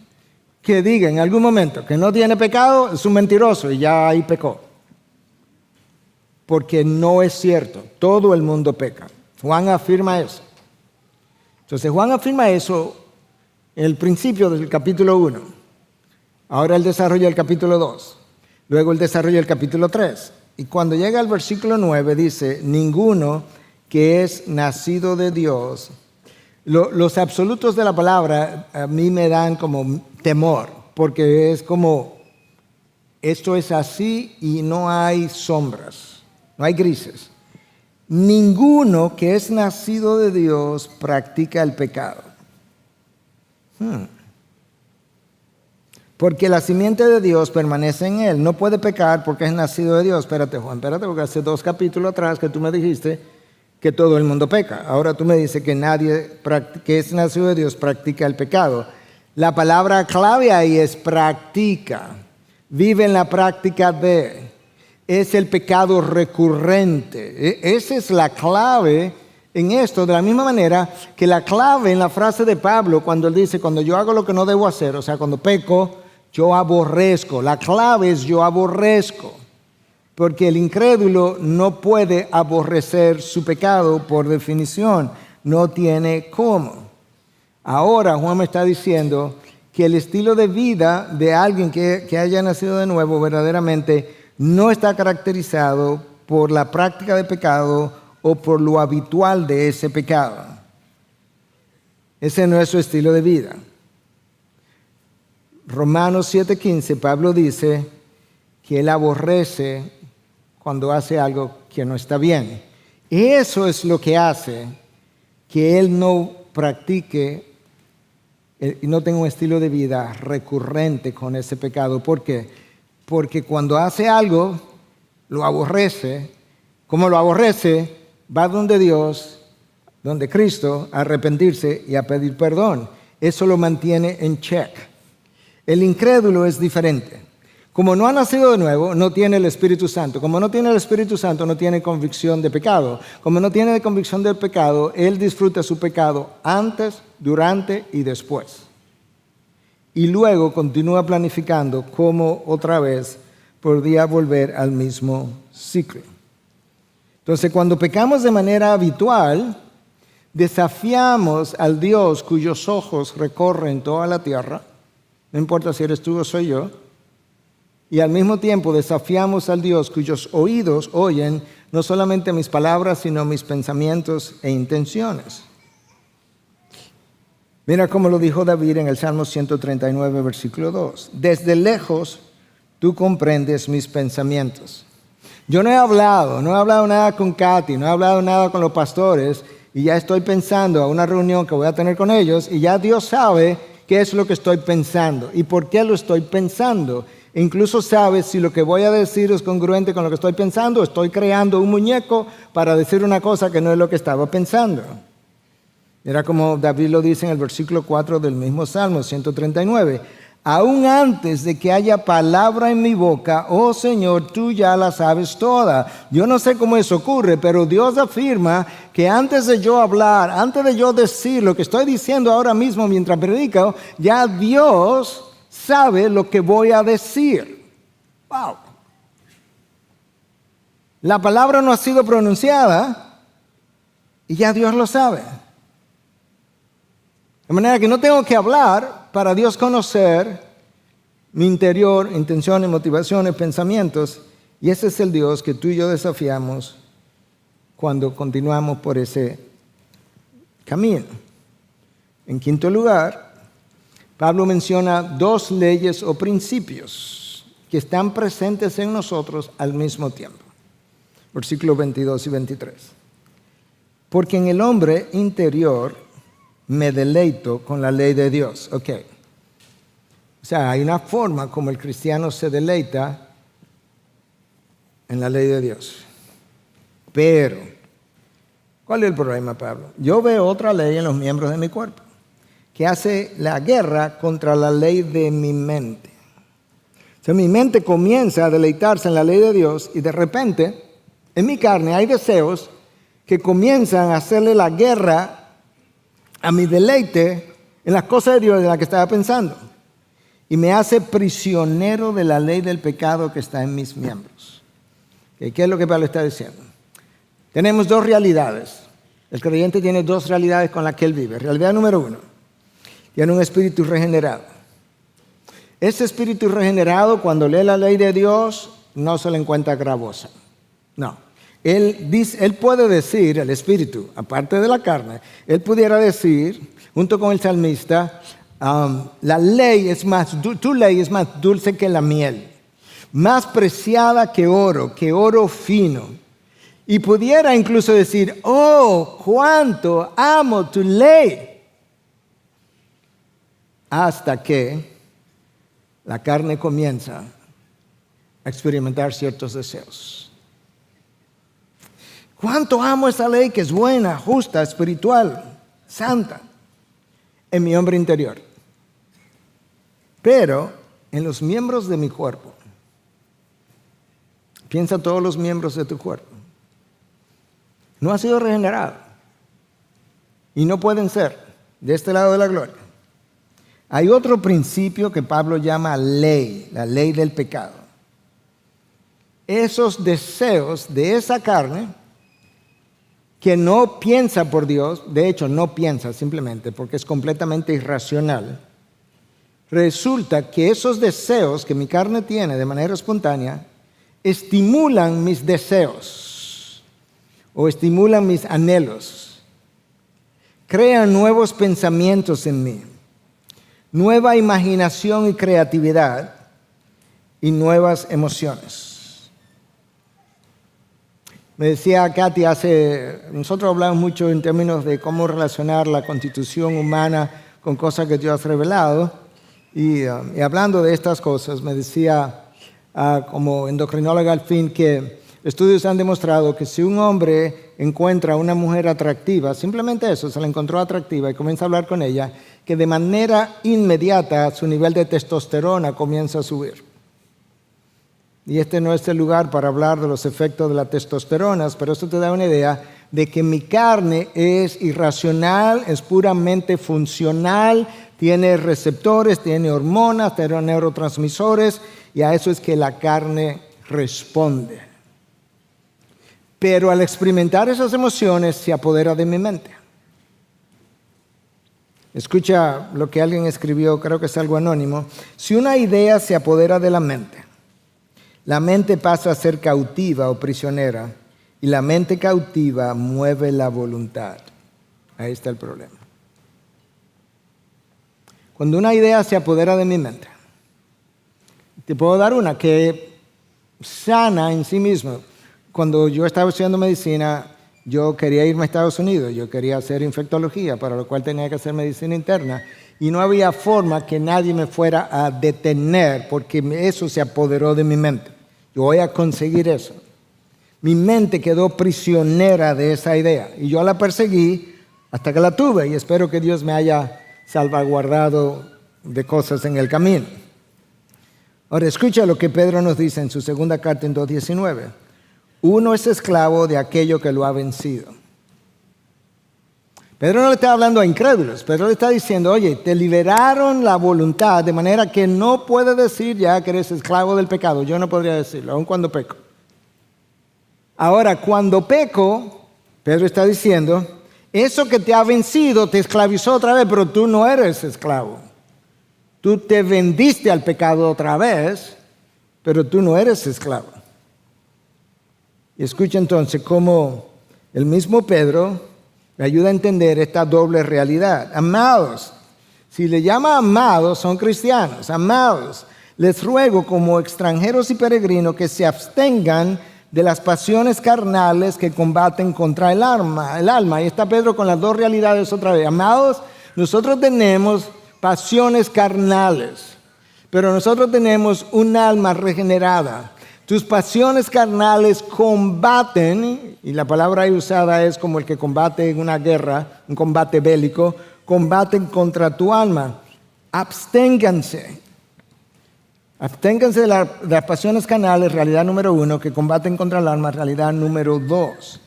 A: que diga en algún momento que no tiene pecado es un mentiroso y ya ahí pecó. Porque no es cierto, todo el mundo peca. Juan afirma eso. Entonces Juan afirma eso en el principio del capítulo 1. Ahora él desarrolla el capítulo 2. Luego él desarrolla el capítulo 3. Y cuando llega al versículo 9 dice, ninguno que es nacido de Dios. Los absolutos de la palabra a mí me dan como temor, porque es como, esto es así y no hay sombras, no hay grises. Ninguno que es nacido de Dios practica el pecado. Porque la simiente de Dios permanece en él. No puede pecar porque es nacido de Dios. Espérate, Juan, porque hace 2 capítulos atrás que tú me dijiste que todo el mundo peca. Ahora tú me dices que nadie que es nacido de Dios practica el pecado. La palabra clave ahí es practica. Vive en la práctica de. Es el pecado recurrente. Esa es la clave en esto. De la misma manera que la clave en la frase de Pablo cuando él dice, cuando yo hago lo que no debo hacer, o sea, cuando peco, yo aborrezco. La clave es yo aborrezco. Porque el incrédulo no puede aborrecer su pecado por definición. No tiene cómo. Ahora Juan me está diciendo que el estilo de vida de alguien que haya nacido de nuevo verdaderamente no está caracterizado por la práctica de pecado o por lo habitual de ese pecado. Ese no es su estilo de vida. Romanos 7:15, Pablo dice que él aborrece cuando hace algo que no está bien. Eso es lo que hace que él no practique y no tenga un estilo de vida recurrente con ese pecado. ¿Por qué? Porque cuando hace algo, lo aborrece Como lo aborrece, va donde Dios, donde Cristo, a arrepentirse y a pedir perdón. Eso lo mantiene en check. El incrédulo es diferente. Como no ha nacido de nuevo, no tiene el Espíritu Santo. Como no tiene el Espíritu Santo, no tiene convicción de pecado. Como no tiene convicción del pecado, él disfruta su pecado antes, durante y después. Y luego continúa planificando cómo otra vez podría volver al mismo ciclo. Entonces, cuando pecamos de manera habitual, desafiamos al Dios cuyos ojos recorren toda la tierra, no importa si eres tú o soy yo, y al mismo tiempo desafiamos al Dios cuyos oídos oyen no solamente mis palabras, sino mis pensamientos e intenciones. Mira cómo lo dijo David en el Salmo 139, versículo 2. Desde lejos tú comprendes mis pensamientos. Yo no he hablado nada con Katy, no he hablado nada con los pastores, y ya estoy pensando a una reunión que voy a tener con ellos, y ya Dios sabe qué es lo que estoy pensando y por qué lo estoy pensando. Incluso sabe si lo que voy a decir es congruente con lo que estoy pensando, o estoy creando un muñeco para decir una cosa que no es lo que estaba pensando. Mira como David lo dice en el versículo 4 del mismo Salmo 139. Aún antes de que haya palabra en mi boca, oh Señor, tú ya la sabes toda. Yo no sé cómo eso ocurre, pero Dios afirma que antes de yo hablar, antes de yo decir lo que estoy diciendo ahora mismo mientras predico, ya Dios sabe lo que voy a decir. Wow. La palabra no ha sido pronunciada y ya Dios lo sabe. De manera que no tengo que hablar para Dios conocer mi interior, intenciones, motivaciones, pensamientos. Y ese es el Dios que tú y yo desafiamos cuando continuamos por ese camino. En quinto lugar, Pablo menciona dos leyes o principios que están presentes en nosotros al mismo tiempo. Versículos 22 y 23. Porque en el hombre interior me deleito con la ley de Dios. Ok. O sea, hay una forma como el cristiano se deleita en la ley de Dios. Pero, ¿cuál es el problema, Pablo? Yo veo otra ley en los miembros de mi cuerpo que hace la guerra contra la ley de mi mente. O sea, mi mente comienza a deleitarse en la ley de Dios y de repente, en mi carne hay deseos que comienzan a hacerle la guerra a mi deleite en las cosas de Dios de las que estaba pensando. Y me hace prisionero de la ley del pecado que está en mis miembros. ¿Qué es lo que Pablo está diciendo? Tenemos dos realidades. El creyente tiene dos realidades con las que él vive. Realidad número uno, tiene un espíritu regenerado. Ese espíritu regenerado, cuando lee la ley de Dios, no se le encuentra gravosa. No. Él puede decir, el espíritu, aparte de la carne, él pudiera decir, junto con el salmista, tu ley es más dulce que la miel, más preciada que oro fino. Y pudiera incluso decir, oh, cuánto amo tu ley. Hasta que la carne comienza a experimentar ciertos deseos. ¿Cuánto amo esa ley que es buena, justa, espiritual, santa en mi hombre interior? Pero en los miembros de mi cuerpo, piensa todos los miembros de tu cuerpo, no ha sido regenerado y no pueden ser de este lado de la gloria. Hay otro principio que Pablo llama ley, la ley del pecado. Esos deseos de esa carne que no piensa por Dios, de hecho no piensa simplemente porque es completamente irracional, resulta que esos deseos que mi carne tiene de manera espontánea estimulan mis deseos o estimulan mis anhelos, crean nuevos pensamientos en mí, nueva imaginación y creatividad y nuevas emociones. Me decía Katy, nosotros hablamos mucho en términos de cómo relacionar la constitución humana con cosas que Dios ha revelado. Y hablando de estas cosas, me decía como endocrinóloga al fin que estudios han demostrado que si un hombre encuentra a una mujer atractiva, simplemente eso, se la encontró atractiva y comienza a hablar con ella, que de manera inmediata su nivel de testosterona comienza a subir. Y este no es el lugar para hablar de los efectos de la testosterona, pero eso te da una idea de que mi carne es irracional, es puramente funcional, tiene receptores, tiene hormonas, tiene neurotransmisores, y a eso es que la carne responde. Pero al experimentar esas emociones se apodera de mi mente. Escucha lo que alguien escribió, creo que es algo anónimo. Si una idea se apodera de la mente pasa a ser cautiva o prisionera, y la mente cautiva mueve la voluntad. Ahí está el problema. Cuando una idea se apodera de mi mente, te puedo dar una que sana en sí misma. Cuando yo estaba estudiando medicina, yo quería irme a Estados Unidos, yo quería hacer infectología, para lo cual tenía que hacer medicina interna, y no había forma que nadie me fuera a detener, porque eso se apoderó de mi mente. Yo voy a conseguir eso. Mi mente quedó prisionera de esa idea, y yo la perseguí hasta que la tuve, y espero que Dios me haya salvaguardado de cosas en el camino. Ahora escucha lo que Pedro nos dice en su segunda carta en 2:19. Uno es esclavo de aquello que lo ha vencido. Pedro no le está hablando a incrédulos. Pedro le está diciendo, oye, te liberaron la voluntad de manera que no puedes decir ya que eres esclavo del pecado. Yo no podría decirlo, aun cuando peco. Ahora, cuando peco, Pedro está diciendo, eso que te ha vencido te esclavizó otra vez, pero tú no eres esclavo. Tú te vendiste al pecado otra vez, pero tú no eres esclavo. Y escucha entonces cómo el mismo Pedro me ayuda a entender esta doble realidad. Amados, si le llama amados, son cristianos. Amados, les ruego como extranjeros y peregrinos que se abstengan de las pasiones carnales que combaten contra el alma. Y está Pedro con las dos realidades otra vez. Amados, nosotros tenemos pasiones carnales, pero nosotros tenemos un alma regenerada. Tus pasiones carnales combaten, y la palabra ahí usada es como el que combate en una guerra, un combate bélico, combaten contra tu alma. Absténganse. Absténganse de las pasiones carnales, realidad número 1, que combaten contra el alma, realidad número 2.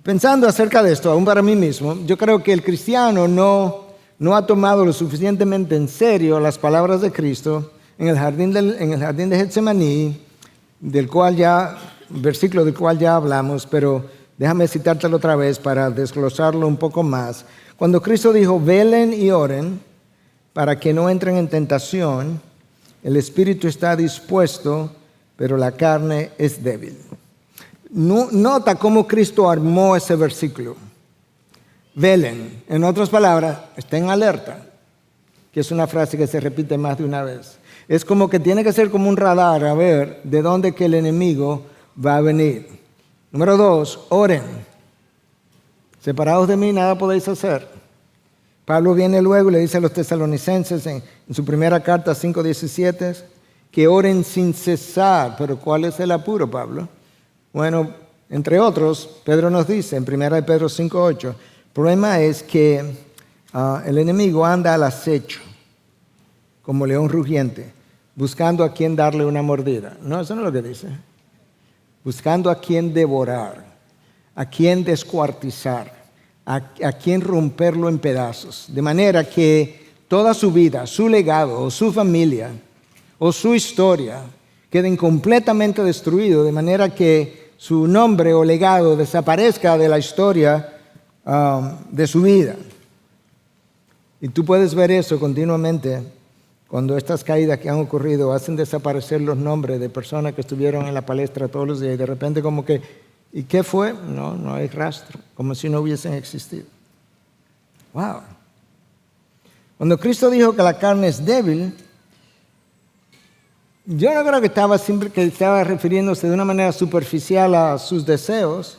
A: Pensando acerca de esto, aún para mí mismo, yo creo que el cristiano no ha tomado lo suficientemente en serio las palabras de Cristo en el jardín de Getsemaní, versículo del cual ya hablamos, pero déjame citártelo otra vez para desglosarlo un poco más. Cuando Cristo dijo, velen y oren para que no entren en tentación, el espíritu está dispuesto, pero la carne es débil. Nota cómo Cristo armó ese versículo. Velen, en otras palabras, estén alerta, que es una frase que se repite más de una vez. Es como que tiene que ser como un radar a ver de dónde que el enemigo va a venir. Número 2, oren. Separados de mí nada podéis hacer. Pablo viene luego y le dice a los tesalonicenses en su primera carta 5:17 que oren sin cesar. Pero ¿cuál es el apuro, Pablo? Bueno, entre otros, Pedro nos dice en 1 Pedro 5:8, el problema es que el enemigo anda al acecho como león rugiente, buscando a quien darle una mordida. No, eso no es lo que dice. Buscando a quien devorar, a quien descuartizar, a quien romperlo en pedazos. De manera que toda su vida, su legado o su familia o su historia queden completamente destruidos, de manera que su nombre o legado desaparezca de la historia de su vida. Y tú puedes ver eso continuamente cuando estas caídas que han ocurrido hacen desaparecer los nombres de personas que estuvieron en la palestra todos los días y de repente como que, ¿y qué fue? No hay rastro, como si no hubiesen existido. Wow. Cuando Cristo dijo que la carne es débil, yo no creo que estaba refiriéndose de una manera superficial a sus deseos.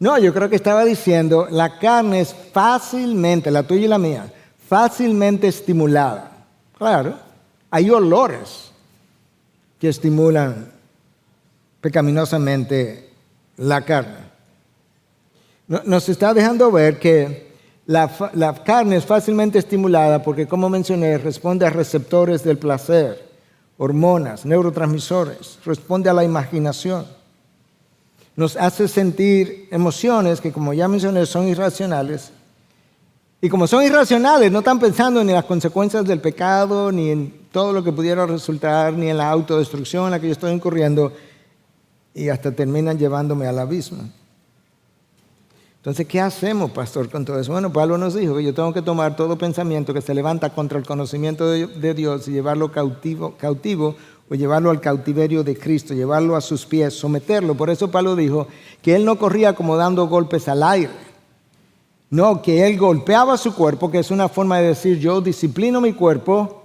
A: No, yo creo que estaba diciendo, la carne es fácilmente, la tuya y la mía, fácilmente estimulada. Claro, hay olores que estimulan pecaminosamente la carne. Nos está dejando ver que la carne es fácilmente estimulada porque, como mencioné, responde a receptores del placer, hormonas, neurotransmisores, responde a la imaginación. Nos hace sentir emociones que, como ya mencioné, son irracionales. Y como son irracionales, no están pensando ni en las consecuencias del pecado, ni en todo lo que pudiera resultar, ni en la autodestrucción en la que yo estoy incurriendo, y hasta terminan llevándome al abismo. Entonces, ¿qué hacemos, pastor, con todo eso? Bueno, Pablo nos dijo que yo tengo que tomar todo pensamiento que se levanta contra el conocimiento de Dios y llevarlo cautivo o llevarlo al cautiverio de Cristo, llevarlo a sus pies, someterlo. Por eso Pablo dijo que él no corría como dando golpes al aire. No, que él golpeaba su cuerpo, que es una forma de decir yo disciplino mi cuerpo,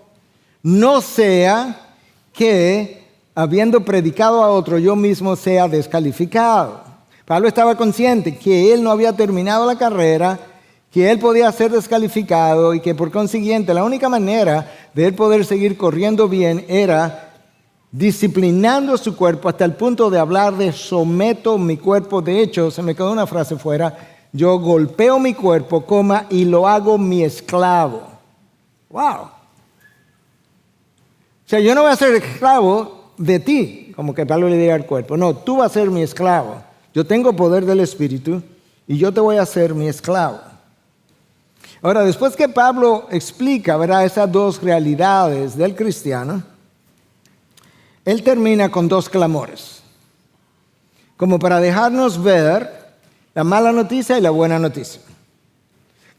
A: no sea que habiendo predicado a otro yo mismo sea descalificado. Pablo estaba consciente que él no había terminado la carrera, que él podía ser descalificado y que por consiguiente la única manera de él poder seguir corriendo bien era disciplinando su cuerpo hasta el punto de hablar de someto mi cuerpo. De hecho, se me quedó una frase fuera, yo golpeo mi cuerpo, y lo hago mi esclavo. ¡Wow! O sea, yo no voy a ser esclavo de ti, como que Pablo le diga al cuerpo. No, tú vas a ser mi esclavo. Yo tengo poder del Espíritu y yo te voy a hacer mi esclavo. Ahora, después que Pablo explica, ¿verdad?, esas dos realidades del cristiano, él termina con dos clamores, como para dejarnos ver la mala noticia y la buena noticia.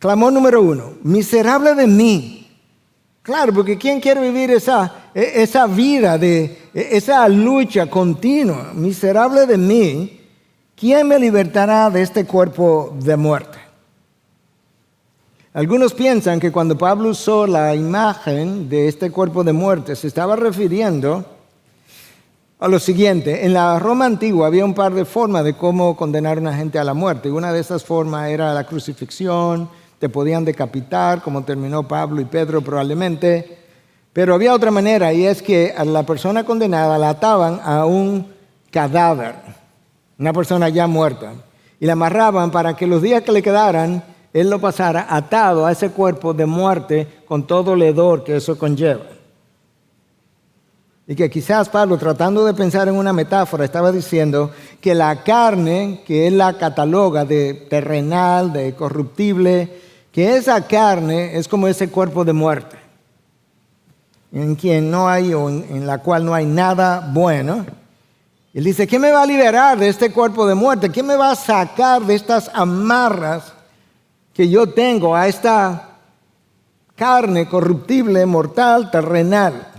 A: Clamor número 1, miserable de mí. Claro, porque ¿quién quiere vivir esa vida, esa lucha continua? Miserable de mí, ¿quién me libertará de este cuerpo de muerte? Algunos piensan que cuando Pablo usó la imagen de este cuerpo de muerte, se estaba refiriendo a lo siguiente. En la Roma antigua había un par de formas de cómo condenar a una gente a la muerte. Una de esas formas era la crucifixión, te podían decapitar, como terminó Pablo y Pedro probablemente. Pero había otra manera, y es que a la persona condenada la ataban a un cadáver, una persona ya muerta, y la amarraban para que los días que le quedaran, él lo pasara atado a ese cuerpo de muerte con todo el hedor que eso conlleva. Y que quizás Pablo, tratando de pensar en una metáfora, estaba diciendo que la carne, que él la cataloga de terrenal, de corruptible, que esa carne es como ese cuerpo de muerte, en quien no hay o en la cual no hay nada bueno. Él dice, ¿quién me va a liberar de este cuerpo de muerte? ¿Quién me va a sacar de estas amarras que yo tengo a esta carne corruptible, mortal, terrenal?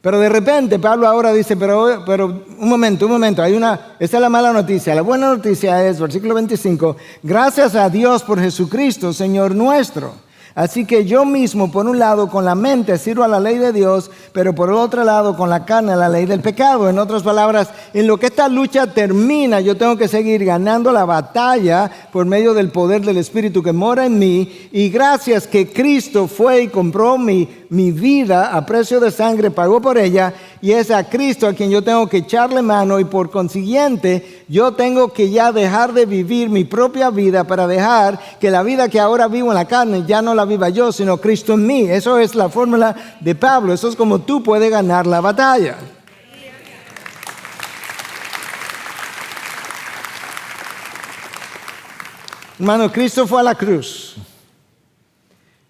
A: Pero de repente Pablo ahora dice, pero un momento, esa es la mala noticia. La buena noticia es, versículo 25, gracias a Dios por Jesucristo, Señor nuestro. Así que yo mismo, por un lado, con la mente sirvo a la ley de Dios, pero por el otro lado, con la carne, a la ley del pecado. En otras palabras, en lo que esta lucha termina, yo tengo que seguir ganando la batalla por medio del poder del Espíritu que mora en mí. Y gracias que Cristo fue y compró mi vida a precio de sangre, pagó por ella, y es a Cristo a quien yo tengo que echarle mano, y por consiguiente yo tengo que ya dejar de vivir mi propia vida para dejar que la vida que ahora vivo en la carne ya no la viva yo, sino Cristo en mí. Eso es la fórmula de Pablo. Eso es como tú puedes ganar la batalla. Hermano, Cristo fue a la cruz.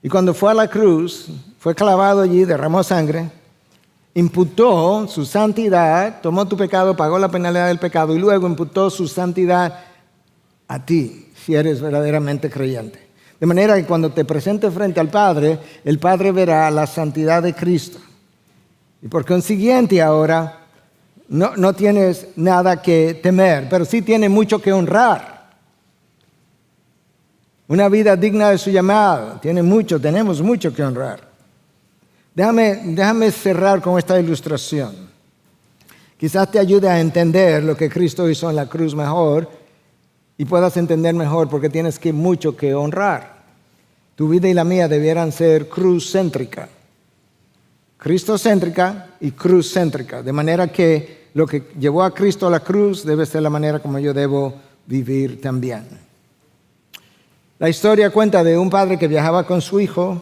A: Y cuando fue a la cruz, fue clavado allí, derramó sangre, imputó su santidad, tomó tu pecado, pagó la penalidad del pecado y luego imputó su santidad a ti, si eres verdaderamente creyente. De manera que cuando te presentes frente al Padre, el Padre verá la santidad de Cristo. Y por consiguiente ahora no tienes nada que temer, pero sí tienes mucho que honrar. Una vida digna de su llamado. Tenemos mucho que honrar. Déjame cerrar con esta ilustración. Quizás te ayude a entender lo que Cristo hizo en la cruz mejor y puedas entender mejor porque tienes mucho que honrar. Tu vida y la mía debieran ser cruz-céntrica. Cristo-céntrica y cruz-céntrica. De manera que lo que llevó a Cristo a la cruz debe ser la manera como yo debo vivir también. La historia cuenta de un padre que viajaba con su hijo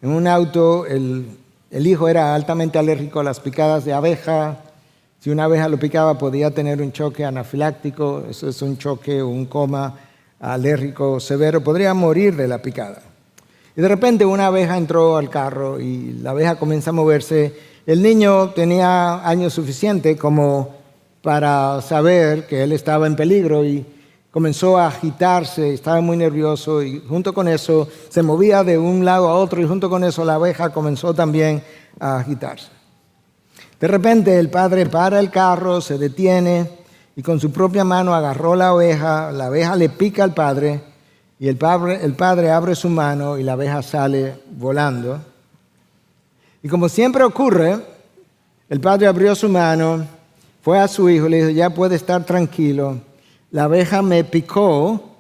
A: en un auto. El hijo era altamente alérgico a las picadas de abeja. Si una abeja lo picaba podía tener un choque anafiláctico, eso es un choque o un coma alérgico severo, podría morir de la picada. Y de repente una abeja entró al carro y la abeja comienza a moverse. El niño tenía años suficientes como para saber que él estaba en peligro y comenzó a agitarse, estaba muy nervioso y junto con eso se movía de un lado a otro y junto con eso la abeja comenzó también a agitarse. De repente el padre para el carro, se detiene y con su propia mano agarró la abeja le pica al padre y el padre abre su mano y la abeja sale volando. Y como siempre ocurre, el padre abrió su mano, fue a su hijo y le dijo, ya puede estar tranquilo, la abeja me picó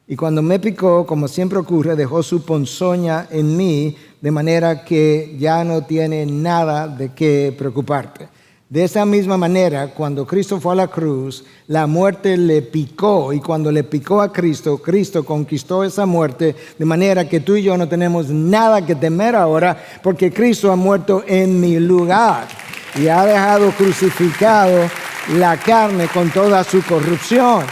A: y cuando me picó, como siempre ocurre, dejó su ponzoña en mí, de manera que ya no tiene nada de qué preocuparte. De esa misma manera, cuando Cristo fue a la cruz, la muerte le picó y cuando le picó a Cristo, Cristo conquistó esa muerte, de manera que tú y yo no tenemos nada que temer ahora, porque Cristo ha muerto en mi lugar y ha dejado crucificado la carne con toda su corrupción.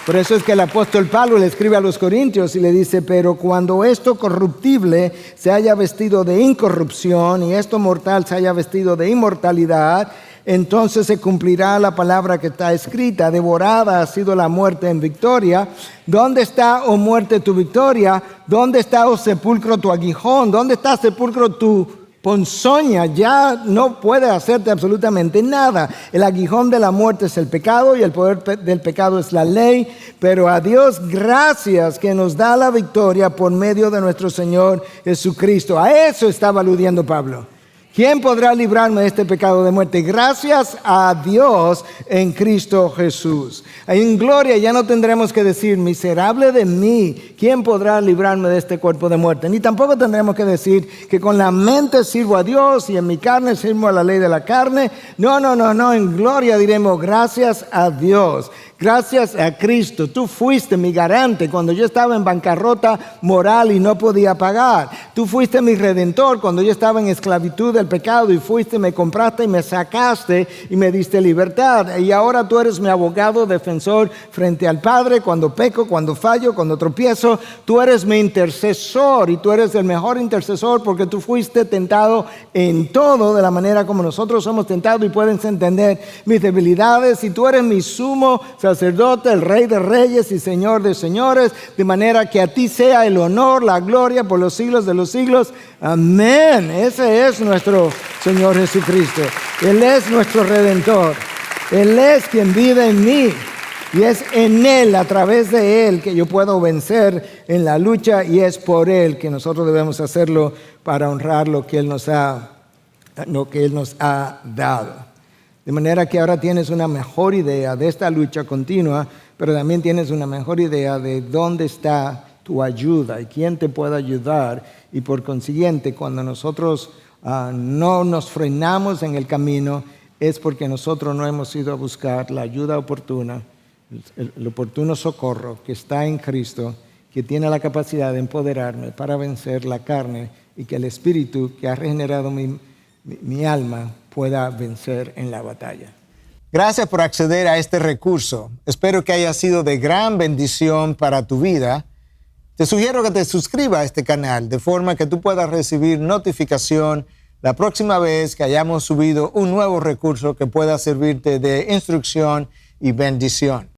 A: Por eso es que el apóstol Pablo le escribe a los Corintios y le dice, pero cuando esto corruptible se haya vestido de incorrupción y esto mortal se haya vestido de inmortalidad, entonces se cumplirá la palabra que está escrita, devorada ha sido la muerte en victoria. ¿Dónde está, oh muerte, tu victoria? ¿Dónde está, oh sepulcro, tu aguijón? ¿Dónde está, sepulcro, tu ponzoña? Ya no puede hacerte absolutamente nada. El aguijón de la muerte es el pecado y el poder del pecado es la ley, pero a Dios gracias que nos da la victoria por medio de nuestro Señor Jesucristo. A eso estaba aludiendo Pablo. ¿Quién podrá librarme de este pecado de muerte? Gracias a Dios en Cristo Jesús. En gloria ya no tendremos que decir, miserable de mí, ¿quién podrá librarme de este cuerpo de muerte? Ni tampoco tendremos que decir que con la mente sirvo a Dios y en mi carne sirvo a la ley de la carne. No, en gloria diremos, gracias a Dios. Gracias a Cristo, tú fuiste mi garante cuando yo estaba en bancarrota moral y no podía pagar. Tú fuiste mi redentor cuando yo estaba en esclavitud del pecado y fuiste, me compraste y me sacaste y me diste libertad. Y ahora tú eres mi abogado defensor frente al Padre cuando peco, cuando fallo, cuando tropiezo. Tú eres mi intercesor y tú eres el mejor intercesor porque tú fuiste tentado en todo de la manera como nosotros somos tentados y puedes entender mis debilidades. Y tú eres mi sumo sacerdote, el Rey de Reyes y Señor de Señores, de manera que a ti sea el honor, la gloria por los siglos de los siglos. Amén. Ese es nuestro Señor Jesucristo. Él es nuestro Redentor. Él es quien vive en mí. Y es en Él, a través de Él, que yo puedo vencer en la lucha y es por Él que nosotros debemos hacerlo para honrar lo que Él nos ha dado. De manera que ahora tienes una mejor idea de esta lucha continua, pero también tienes una mejor idea de dónde está tu ayuda y quién te puede ayudar. Y por consiguiente, cuando nosotros no nos frenamos en el camino, es porque nosotros no hemos ido a buscar la ayuda oportuna, el oportuno socorro que está en Cristo, que tiene la capacidad de empoderarme para vencer la carne y que el Espíritu que ha regenerado mi alma pueda vencer en la batalla. Gracias por acceder a este recurso. Espero que haya sido de gran bendición para tu vida. Te sugiero que te suscribas a este canal de forma que tú puedas recibir notificación la próxima vez que hayamos subido un nuevo recurso que pueda servirte de instrucción y bendición.